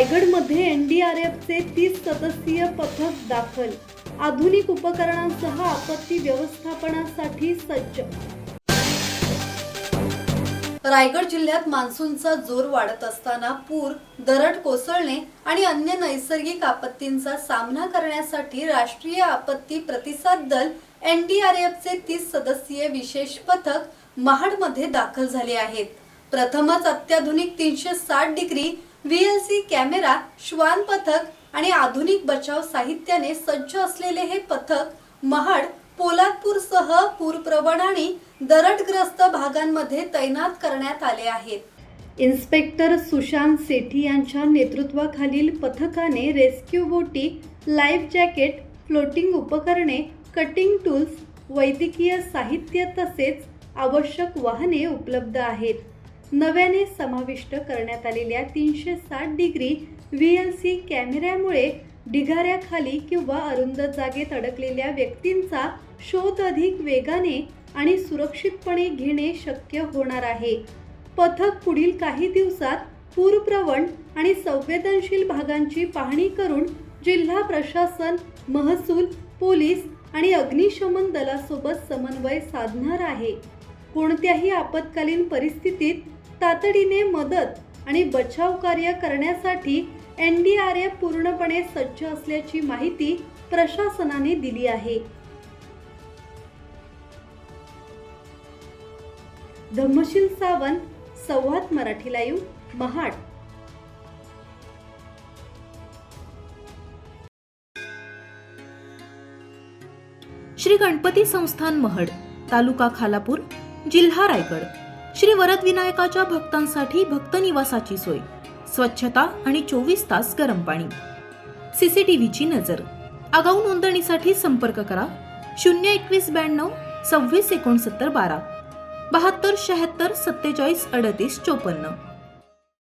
रायगडमध्ये एनडीआरएफचे 30 सदस्यीय पथक दाखल. आधुनिक उपकरणांसह आपत्ती व्यवस्थापनासाठी सज्ज. रायगड जिल्ह्यात मान्सूनचा जोर वाढत असताना पूर, दरड कोसळणे आणि अन्य नैसर्गिक आपत्तींचा सामना करण्यासाठी राष्ट्रीय आपत्ती प्रतिसाद दल एनडीआरएफचे 30 सदस्यीय विशेष पथक महाडमध्ये दाखल झाले आहेत. प्रथमच अत्याधुनिक 360 डिग्री VLC कॅमेरा, श्वान पथक आणि आधुनिक बचाव साहित्याने सज्ज असलेले हे पथक महाड, पोलादपूरसह पूरप्रवण आणि दरडग्रस्त भागांमध्ये तैनात करण्यात आले आहेत. इन्स्पेक्टर सुशांत सेठी यांच्या नेतृत्वाखालील पथकाने रेस्क्यू बोटी, लाईफ जॅकेट, फ्लोटिंग उपकरणे, कटिंग टूल्स, वैद्यकीय साहित्य तसेच आवश्यक वाहने उपलब्ध आहेत. नव्याने समाविष्ट करण्यात आलेल्या 360 डिग्री VLC कॅमेऱ्यामुळे ढिगाऱ्याखाली किंवा अरुंद जागेत अडकलेल्या व्यक्तींचा शोध अधिक वेगाने आणि सुरक्षितपणे घेणे शक्य होणार आहे. पथक पुढील काही दिवसात पूरप्रवण आणि संवेदनशील भागांची पाहणी करून जिल्हा प्रशासन, महसूल, पोलीस आणि अग्निशमन दलासोबत समन्वय साधणार आहे. कोणत्याही आपत्कालीन परिस्थितीत तातडीने मदत आणि बचाव कार्य करण्यासाठी एनडीआरएफ पूर्णपणे सज्ज असल्याची माहिती प्रशासनाने दिली आहे. धम्मशील सावंत, संवाद मराठी लाईव्ह, महाड. श्री गणपती संस्थान महड, तालुका खालापूर, जिल्हा रायगड. श्री वरद विनायकाच्या भक्तांसाठी भक्त निवासाची सोय, स्वच्छता आणि 24 तास गरम पाणी. CCTVची नजर. आगाऊ नोंदणीसाठी संपर्क करा 02192 26 69 12 72 76 47 38 54.